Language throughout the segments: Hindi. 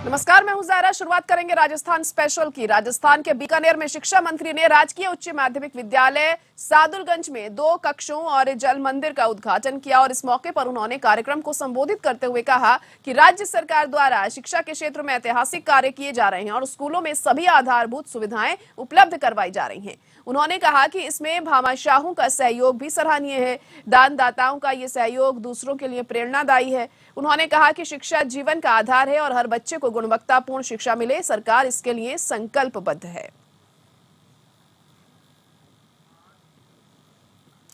नमस्कार, मैं हूं ज़ायरा। शुरुआत करेंगे राजस्थान स्पेशल की। राजस्थान के बीकानेर में शिक्षा मंत्री ने राजकीय उच्च माध्यमिक विद्यालय सादुलगंज में 2 कक्षों और जल मंदिर का उद्घाटन किया और इस मौके पर उन्होंने कार्यक्रम को संबोधित करते हुए कहा कि राज्य सरकार द्वारा शिक्षा के क्षेत्र में ऐतिहासिक कार्य किए जा रहे हैं और स्कूलों में सभी आधारभूत सुविधाएं उपलब्ध करवाई जा रही हैं। उन्होंने कहा कि इसमें भामाशाहों का सहयोग भी सराहनीय है। दानदाताओं का ये सहयोग दूसरों के लिए प्रेरणादायी है। उन्होंने कहा कि शिक्षा जीवन का आधार है और हर बच्चे को गुणवत्तापूर्ण शिक्षा मिले, सरकार इसके लिए संकल्पबद्ध है।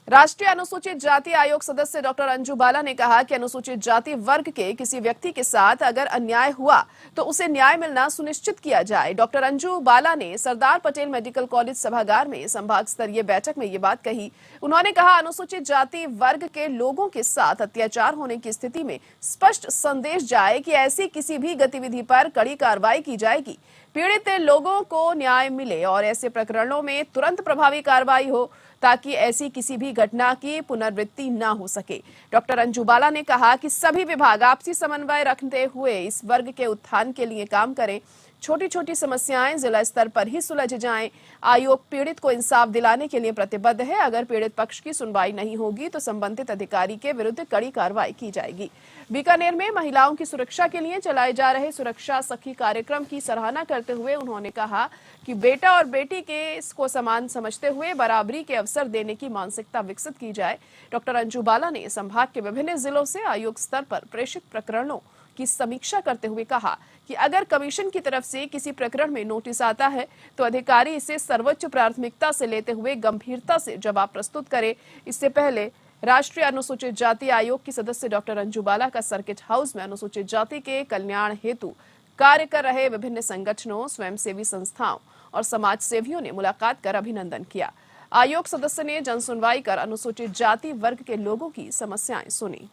राष्ट्रीय अनुसूचित जाति आयोग सदस्य डॉक्टर अंजू बाला ने कहा कि अनुसूचित जाति वर्ग के किसी व्यक्ति के साथ अगर अन्याय हुआ तो उसे न्याय मिलना सुनिश्चित किया जाए। डॉक्टर अंजू बाला ने सरदार पटेल मेडिकल कॉलेज सभागार में संभाग स्तरीय बैठक में ये बात कही। उन्होंने कहा, अनुसूचित जाति वर्ग के लोगों के साथ अत्याचार होने की स्थिति में स्पष्ट संदेश जाए कि ऐसी किसी भी गतिविधि पर कड़ी कार्रवाई की जाएगी। पीड़ित लोगों को न्याय मिले और ऐसे प्रकरणों में तुरंत प्रभावी कार्रवाई हो ताकि ऐसी किसी भी घटना की पुनरावृत्ति न हो सके। डॉक्टर अंजू बाला ने कहा कि सभी विभाग आपसी समन्वय रखते हुए इस वर्ग के उत्थान के लिए काम करें। छोटी छोटी समस्याएं जिला स्तर पर ही सुलझ जाएं। आयोग पीड़ित को इंसाफ दिलाने के लिए प्रतिबद्ध है। अगर पीड़ित पक्ष की सुनवाई नहीं होगी तो संबंधित अधिकारी के विरुद्ध कड़ी कार्रवाई की जाएगी। बीकानेर में महिलाओं की सुरक्षा के लिए चलाए जा रहे सुरक्षा सखी कार्यक्रम की सराहना करते हुए उन्होंने कहा कि बेटा और बेटी के इसको समान समझते हुए बराबरी के अवसर देने की मानसिकता विकसित की जाए। डॉक्टर अंजू बाला ने संभाग के विभिन्न जिलों से आयोग स्तर पर प्रेषित प्रकरणों की समीक्षा करते हुए कहा कि अगर कमीशन की तरफ से किसी प्रकरण में नोटिस आता है तो अधिकारी इसे सर्वोच्च प्राथमिकता से लेते हुए गंभीरता से जवाब प्रस्तुत करे। इससे पहले राष्ट्रीय अनुसूचित जाति आयोग की सदस्य डॉक्टर अंजू बाला का सर्किट हाउस में अनुसूचित जाति के कल्याण हेतु कार्य कर रहे विभिन्न संगठनों, स्वयंसेवी संस्थाओं और समाज सेवियों ने मुलाकात कर अभिनंदन किया। आयोग सदस्य ने जनसुनवाई कर अनुसूचित जाति वर्ग के लोगों की समस्याएं सुनी।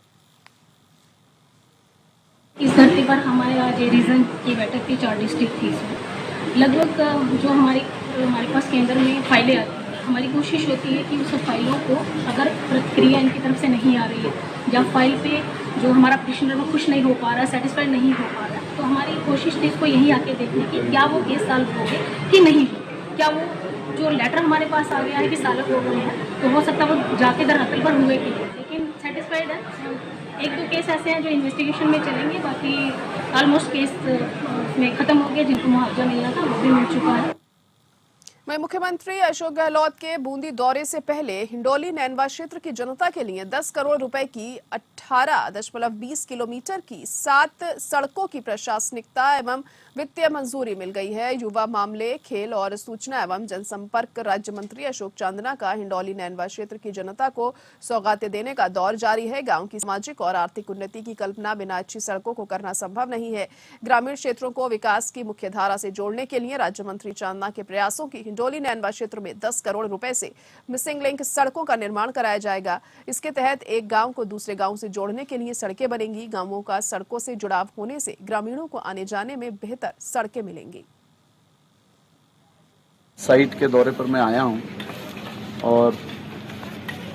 इस धरती पर हमारे आज रीजन की बैठक थी, 4 डिस्ट्रिक्ट थी। इसमें लगभग जो हमारे पास केंद्र में फाइलें आती हैं, हमारी कोशिश होती है कि उस फाइलों को अगर प्रतिक्रिया इनकी तरफ से नहीं आ रही है या फाइल पे जो हमारा पिटिशनर वो खुश नहीं हो पा रहा, सेटिस्फाइड नहीं हो पा रहा, तो हमारी कोशिश थी इसको यहीं आके देखने की क्या वो केस सॉल्व हो गए कि नहीं, क्या वो जो लेटर हमारे पास आ गया है कि सॉल्व हो गए हैं तो हो सकता है वो जाके दरअसल पर हुए कि नहीं, लेकिन सेटिस्फाइड है। 1-2 केस ऐसे हैं जो इन्वेस्टिगेशन में चलेंगे, बाकी ऑलमोस्ट केस में खत्म हो गया। जिनको मुआवजा मिलना था वो भी मिल चुका है। वहीं मुख्यमंत्री अशोक गहलोत के बूंदी दौरे से पहले हिंडोली नैनवा क्षेत्र की जनता के लिए 10 करोड़ रुपए की 18.20 किलोमीटर की 7 सड़कों की प्रशासनिकता एवं वित्तीय मंजूरी मिल गई है। युवा मामले, खेल और सूचना एवं जनसंपर्क राज्य मंत्री अशोक चांदना का हिंडोली नैनवा क्षेत्र की जनता को सौगातें देने का दौर जारी है। गांव की सामाजिक और आर्थिक उन्नति की कल्पना बिना अच्छी सड़कों को करना संभव नहीं है। ग्रामीण क्षेत्रों को विकास की मुख्य धारा से जोड़ने के लिए राज्य मंत्री चांदना के प्रयासों की हिंडोली नैनवा क्षेत्र में 10 करोड़ रुपए से मिसिंग लिंक सड़कों का निर्माण कराया जाएगा। इसके तहत एक गांव को दूसरे गांव से जोड़ने के लिए सड़कें बनेंगी। गांवों का सड़कों से जुड़ाव होने से ग्रामीणों को आने जाने में बेहतर सड़कें मिलेंगी। साइट के दौरे पर मैं आया हूं और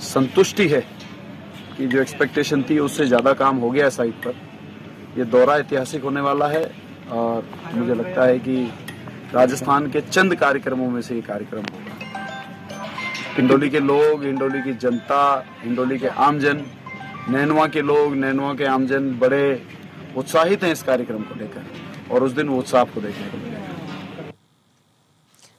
संतुष्टि है कि जो एक्सपेक्टेशन थी उससे ज्यादा काम हो गया है साइट पर। ये दौरा ऐतिहासिक होने वाला है और मुझे लगता है कि राजस्थान के चंद कार्यक्रमों में से ये कार्यक्रम होगा। हिंडोली के लोग, हिंडोली की जनता, हिंडोली के आमजन, नैनवा के लोग, नैनवा के आमजन बड़े उत्साहित हैं इस कार्यक्रम को लेकर और उस दिन वो उत्साह को देखने को मिलेगा।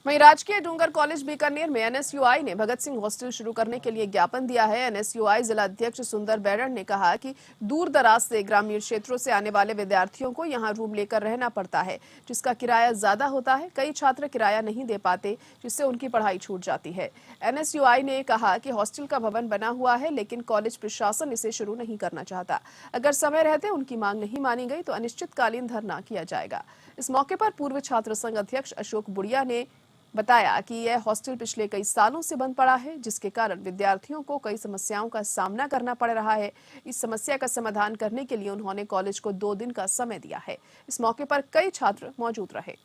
वहीं राजकीय डूंगर कॉलेज बीकानेर में एनएसयूआई ने भगत सिंह हॉस्टल शुरू करने के लिए ज्ञापन दिया है। एनएसयूआई जिला अध्यक्ष सुंदर बैरड़ ने कहा कि दूर दराज से ग्रामीण क्षेत्रों से आने वाले विद्यार्थियों को यहां रूम लेकर रहना पड़ता है, जिसका किराया ज्यादा होता है। कई छात्र किराया नहीं दे पाते, जिससे उनकी पढ़ाई छूट जाती है। एनएसयूआई ने कहा कि हॉस्टल का भवन बना हुआ है, लेकिन कॉलेज प्रशासन इसे शुरू नहीं करना चाहता। अगर समय रहते उनकी मांग नहीं मानी गई तो अनिश्चितकालीन धरना किया जाएगा। इस मौके पर पूर्व छात्र संघ अध्यक्ष अशोक बुढ़िया ने बताया कि यह हॉस्टल पिछले कई सालों से बंद पड़ा है, जिसके कारण विद्यार्थियों को कई समस्याओं का सामना करना पड़ रहा है। इस समस्या का समाधान करने के लिए उन्होंने कॉलेज को 2 दिन का समय दिया है। इस मौके पर कई छात्र मौजूद रहे।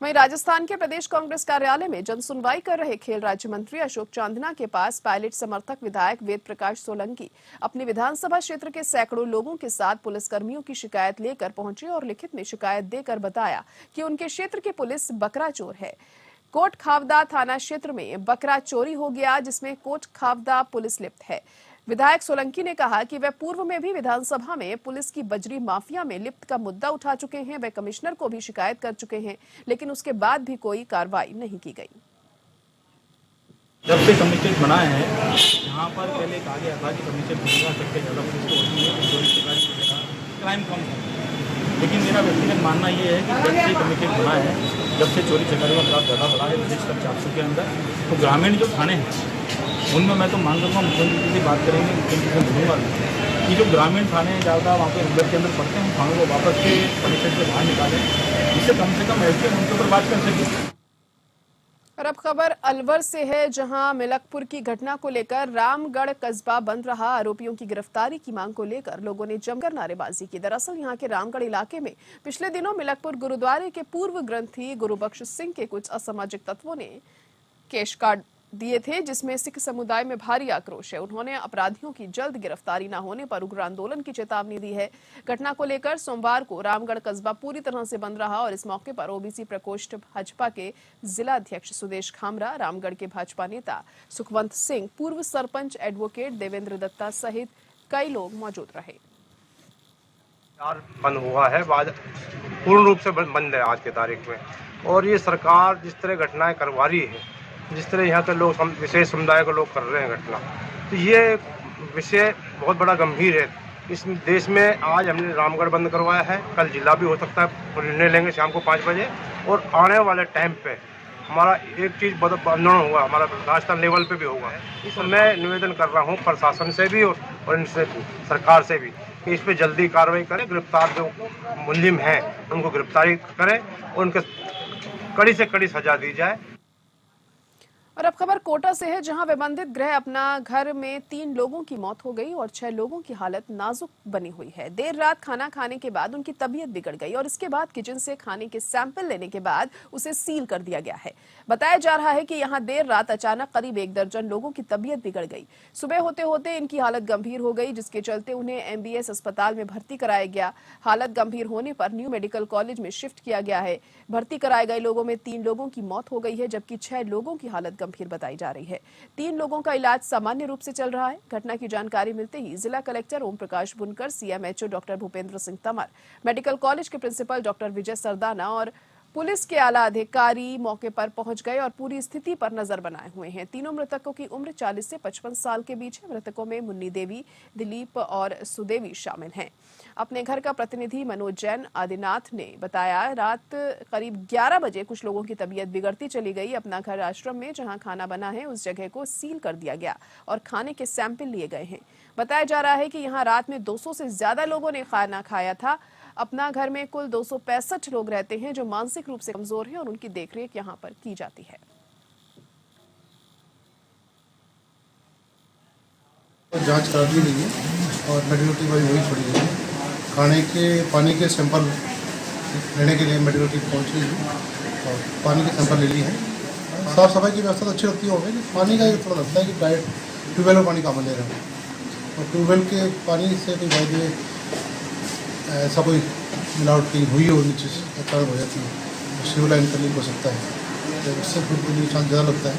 वहीं राजस्थान के प्रदेश कांग्रेस कार्यालय में जन सुनवाई कर रहे खेल राज्य मंत्री अशोक चांदना के पास पायलट समर्थक विधायक वेद प्रकाश सोलंकी अपने विधानसभा क्षेत्र के सैकड़ों लोगों के साथ पुलिसकर्मियों की शिकायत लेकर पहुंचे और लिखित में शिकायत देकर बताया कि उनके क्षेत्र की पुलिस बकरा चोर है। कोट खावदा थाना क्षेत्र में बकरा चोरी हो गया, जिसमें कोट खावदा पुलिस लिप्त है। विधायक सोलंकी ने कहा कि वे पूर्व में भी विधानसभा में पुलिस की बजरी माफिया में लिप्त का मुद्दा उठा चुके हैं। वे कमिश्नर को भी शिकायत कर चुके हैं, लेकिन उसके बाद भी कोई कार्रवाई नहीं की गई। जब से कमिश्नरेट बनाए हैं, यहाँ पर पहले कहा गया था कि कमिश्नरेट बनेगा सबसे ज़्यादा पुलिस को होती है, चोरी शिकारी वगैरह क्राइम कम है। लेकिन मेरा व्यक्तिगत मानना ये है कि जब से कमिश्नरेट बना है, जब से चोरी चकारी का खिलाफ ज़्यादा बढ़ा है विशेषकर 400 के अंदर, तो ग्रामीण जो थाने हैं उनमें मैं तो मांग करूँगा, मुख्यमंत्री से बात करेंगे, मुख्यमंत्री से मिलूंगा कि जो ग्रामीण थाने हैं ज़्यादा वहाँ पे रूरल के अंदर पड़ते हैं, थानों को वापस के कमिश्नरेट से बाहर निकालें, जिससे कम से कम ऐसे उनके ऊपर बात कर सकें। और अब खबर अलवर से है, जहां मिलकपुर की घटना को लेकर रामगढ़ कस्बा बंद रहा। आरोपियों की गिरफ्तारी की मांग को लेकर लोगों ने जमकर नारेबाजी की। दरअसल यहां के रामगढ़ इलाके में पिछले दिनों मिलकपुर गुरुद्वारे के पूर्व ग्रंथी गुरुबख्श सिंह के कुछ असामाजिक तत्वों ने केश काट दिए थे, जिसमें सिख समुदाय में भारी आक्रोश है। उन्होंने अपराधियों की जल्द गिरफ्तारी न होने पर उग्र आंदोलन की चेतावनी दी है। घटना को लेकर सोमवार को रामगढ़ कस्बा पूरी तरह से बंद रहा और इस मौके पर ओबीसी प्रकोष्ठ भाजपा के जिला अध्यक्ष सुदेश खामरा, रामगढ़ के भाजपा नेता सुखवंत सिंह, पूर्व सरपंच एडवोकेट देवेंद्र दत्ता सहित कई लोग मौजूद रहे। बंद हुआ है, पूर्ण रूप से बंद है आज की तारीख में। और ये सरकार जिस तरह घटनाएं करवा रही है, जिस तरह यहाँ के लोग विशेष समुदाय के लोग कर रहे हैं घटना, तो ये विषय बहुत बड़ा गंभीर है। इस देश में आज हमने रामगढ़ बंद करवाया है, कल जिला भी हो सकता है, निर्णय लेंगे शाम को 5 बजे। और आने वाले टाइम पे हमारा एक चीज़ बहुत आंदोलन होगा, हमारा राजस्थान लेवल पे भी होगा। इस मैं निवेदन कर रहा हूँ प्रशासन से भी और इनसे सरकार से भी कि इस पर जल्दी कार्रवाई करें, गिरफ्तार जो मुलजिम हैं उनको गिरफ्तारी करें और उनके कड़ी से कड़ी सजा दी जाए। और अब खबर कोटा से है, जहां विबंधित गृह अपना घर में 3 लोगों की मौत हो गई और 6 लोगों की हालत नाजुक बनी हुई है। देर रात खाना खाने के बाद उनकी तबीयत बिगड़ गई और इसके बाद किचन से खाने के सैंपल लेने के बाद उसे सील कर दिया गया है। बताया जा रहा है कि यहां देर रात अचानक करीब 1 दर्जन लोगों की तबीयत बिगड़ गई। सुबह होते होते इनकी हालत गंभीर हो गई, जिसके चलते उन्हें एमबीएस अस्पताल में भर्ती कराया गया। हालत गंभीर होने पर न्यू मेडिकल कॉलेज में शिफ्ट किया गया है। भर्ती कराए गए लोगों में 3 लोगों की मौत हो गई है, जबकि 6 लोगों की हालत गंभीर बताई जा रही है। 3 लोगों का इलाज सामान्य रूप से चल रहा है। घटना की जानकारी मिलते ही जिला कलेक्टर ओम प्रकाश बुनकर, CMHO doctor Bhupendra Singh Tanwar, medical college के प्रिंसिपल डॉक्टर विजय सरदाना और पुलिस के आला अधिकारी मौके पर पहुंच गए और पूरी स्थिति पर नजर बनाए हुए हैं। तीनों मृतकों की उम्र 40 से 55 साल के बीच है। मृतकों में मुन्नी देवी, दिलीप और सुदेवी शामिल हैं। अपने घर का प्रतिनिधि मनोज जैन आदिनाथ ने बताया, रात करीब 11 बजे कुछ लोगों की तबीयत बिगड़ती चली गई। अपना घर आश्रम में जहां खाना बना है उस जगह को सील कर दिया गया और खाने के सैंपल लिए गए हैं। बताया जा रहा है कि यहां रात में 200 से ज्यादा लोगों ने खाना खाया था। अपना घर में कुल 265 लोग रहते हैं जो मानसिक रूप से कमजोर हैं और उनकी देखरेख यहां पर की जाती है। जांच करा दी गई है और मेडिकल टीम अभी वही छोड़ी गई है। खाने के पानी के सैंपल लेने के लिए मेडिकल टीम पहुंच गई है और पानी के सैंपल ले लिए हैं। साफ सफाई की व्यवस्था तो अच्छी लगती होगी, पानी का थोड़ा लगता है कि डायरेक्ट ट्यूबवेल में पानी कहाँ ले रहे हैं और ट्यूबवेल के पानी से कोई भाई ऐसा कोई मिलावट कहीं हुई हो नीचे से कारण हो जाती है, सिविल लाइन करने हो सकता है, तो उससे फिर कोई नुकसान ज़्यादा लगता है।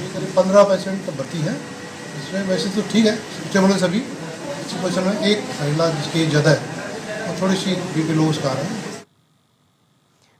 ये करीब 15 पेशेंट तो भर्ती है, इसमें वैसे तो ठीक है, स्टेबल है सभी अच्छी पोजिशन में। एक महिला जिसकी एज ज़्यादा है और थोड़ी सी बीपी लो उसका आ रहा है।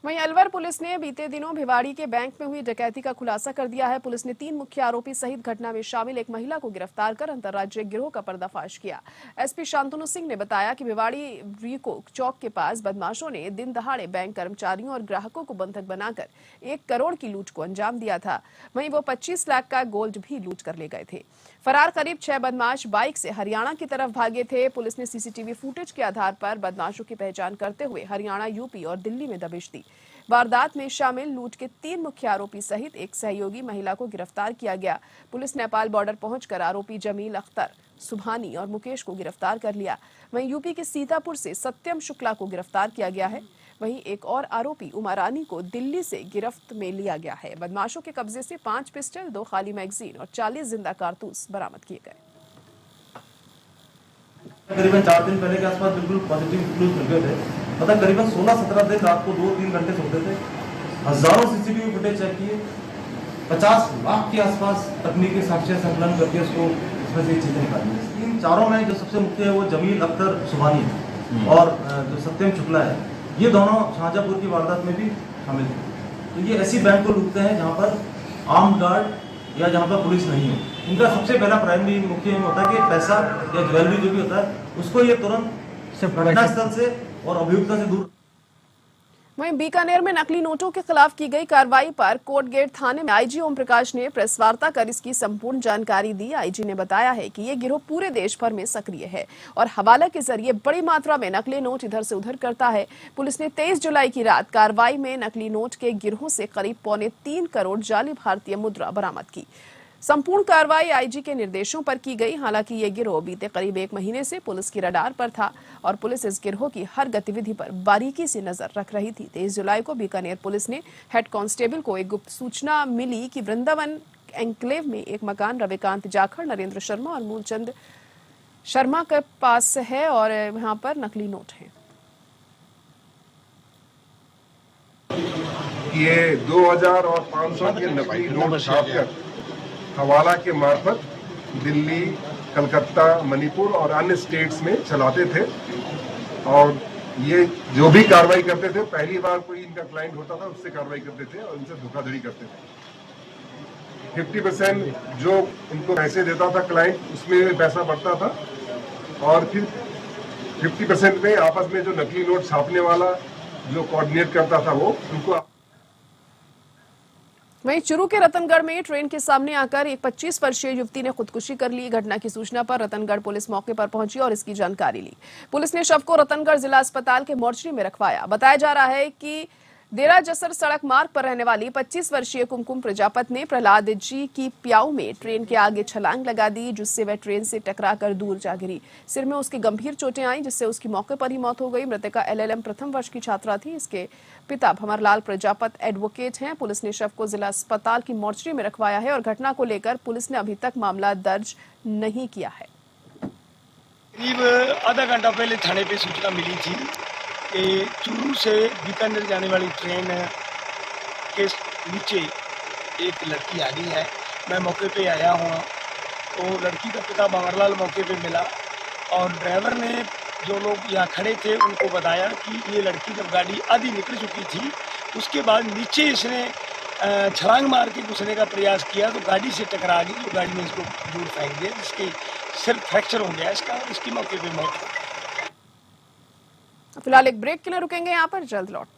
वहीं अलवर पुलिस ने बीते दिनों भिवाड़ी के बैंक में हुई डकैती का खुलासा कर दिया है। पुलिस ने 3 मुख्य आरोपी सहित घटना में शामिल एक महिला को गिरफ्तार कर अंतर्राज्यीय गिरोह का पर्दाफाश किया। एसपी शांतनु सिंह ने बताया कि भिवाड़ी रीको चौक के पास बदमाशों ने दिन दहाड़े बैंक कर्मचारियों और ग्राहकों को बंधक बनाकर 1 करोड़ की लूट को अंजाम दिया था। वहीं वो 25 लाख का गोल्ड भी लूट कर ले गए थे। फरार करीब 6 बदमाश बाइक से हरियाणा की तरफ भागे थे। पुलिस ने सीसीटीवी फुटेज के आधार पर बदमाशों की पहचान करते हुए हरियाणा, यूपी और दिल्ली में दबिश दी। वारदात में शामिल लूट के 3 मुख्य आरोपी सहित एक सहयोगी महिला को गिरफ्तार किया गया। पुलिस नेपाल बॉर्डर पहुंचकर आरोपी जमील अख्तर, सुभानी और मुकेश को गिरफ्तार कर लिया। वहीं यूपी के सीतापुर से सत्यम शुक्ला को गिरफ्तार किया गया है। वहीं एक और आरोपी उमारानी को दिल्ली से गिरफ्त में लिया गया है। बदमाशों के कब्जे से 5 पिस्टल, 2 खाली मैगजीन और 40 जिंदा कारतूस बरामद किए गए। करीबन 4 दिन पहले के आसपास बिल्कुल पॉजिटिव क्लूज मिल गए थे। मतलब करीबन 16-17 दिन रात को 2-3 घंटे सोते थे। हजारों सीसीटीवी फुटेज चेक किए, 50 लाख के आसपास तकनीकी साक्ष्य संकलन करके उसको इसमें से चीजें निकाली। इन चारों में जो सबसे मुख्य है वो जमील अख्तर सुभानी और जो सत्यम शुक्ला है, ये दोनों शाहजहांपुर की वारदात में भी शामिल थे। तो ये ऐसी बैंक को लूटते हैं जहाँ पर आर्म्ड गार्ड या जहाँ पर पुलिस नहीं है। इनका सबसे पहला प्राइमरी मुख्य एम होता है कि पैसा या ज्वेलरी जो भी होता है उसको ये तुरंत घटनास्थल से और अभियुक्ता से दूर। वहीं बीकानेर में नकली नोटों के खिलाफ की गई कार्रवाई पर कोटगेट थाने में आईजी ओम प्रकाश ने प्रेस वार्ता कर इसकी संपूर्ण जानकारी दी। आईजी ने बताया है कि ये गिरोह पूरे देश भर में सक्रिय है और हवाला के जरिए बड़ी मात्रा में नकली नोट इधर से उधर करता है। पुलिस ने 23 जुलाई की रात कार्रवाई में नकली नोट के गिरोह से करीब 3.25 करोड़ जाली भारतीय मुद्रा बरामद की। संपूर्ण कार्रवाई आईजी के निर्देशों पर की गई। हालांकि ये गिरोह बीते करीब 1 महीने से पुलिस की रडार पर था और पुलिस इस गिरोह की हर गतिविधि पर बारीकी से नजर रख रही थी। 23 जुलाई को बीकानेर पुलिस ने हेड कांस्टेबल को एक गुप्त सूचना मिली कि वृंदावन एन्क्लेव में एक मकान रविकांत जाखड़, नरेंद्र शर्मा और मूलचंद शर्मा के पास है और यहाँ पर नकली नोट हैं। ये 2000 और 500 के नकली नोट छापकर हवाला के मार्फत दिल्ली, कलकत्ता, मणिपुर और अन्य स्टेट्स में चलाते थे। और ये जो भी कार्रवाई करते थे, पहली बार कोई इनका क्लाइंट होता था उससे कार्रवाई करते थे और इनसे धोखाधड़ी करते थे। 50% जो इनको पैसे देता था क्लाइंट, उसमें पैसा बढ़ता था और फिर 50% में आपस में जो नकली नोट छापने वाला जो कोऑर्डिनेट करता था वो उनको। वहीं चुरू के रतनगढ़ में ट्रेन के सामने आकर एक 25 वर्षीय युवती ने खुदकुशी कर ली। घटना की सूचना पर रतनगढ़ पुलिस मौके पर पहुंची और इसकी जानकारी ली। पुलिस ने शव को रतनगढ़ जिला अस्पताल के मोर्चरी में रखवाया। बताया जा रहा है कि देरा जसर सड़क मार्ग पर रहने वाली 25 वर्षीय कुमकुम प्रजापत ने प्रहलाद जी की प्याऊ में ट्रेन के आगे छलांग लगा दी, जिससे वह ट्रेन से टकराकर दूर जा गिरी। सिर में उसके गंभीर चोटें आईं, जिससे उसकी मौके पर ही मौत हो गई। मृतका LLM प्रथम वर्ष की छात्रा थी। इसके पिता भंवरलाल प्रजापत एडवोकेट हैं। पुलिस ने शव को जिला अस्पताल की मोर्चरी में रखवाया है और घटना को लेकर पुलिस ने अभी तक मामला दर्ज नहीं किया है। करीब आधा घंटा पहले थाने पे सूचना मिली थी कि चूरू से बीकानेर जाने वाली ट्रेन के नीचे एक लड़की आ गई है। मैं मौके पे आया हूँ तो लड़की का पिता भंवरलाल मौके पे मिला और ड्राइवर ने जो लोग यहाँ खड़े थे उनको बताया कि ये लड़की जब गाड़ी आधी निकल चुकी थी उसके बाद नीचे इसने छलांग मार के घुसने का प्रयास किया तो गाड़ी से टकरा गई। तो गाड़ी ने इसको दूर फेंक दिया, जिसके सिर फ्रैक्चर हो गया इसका और इसकी मौके पे मौत हो गई। फिलहाल एक ब्रेक के लिए रुकेंगे, यहाँ पर जल्द लौटते हैं।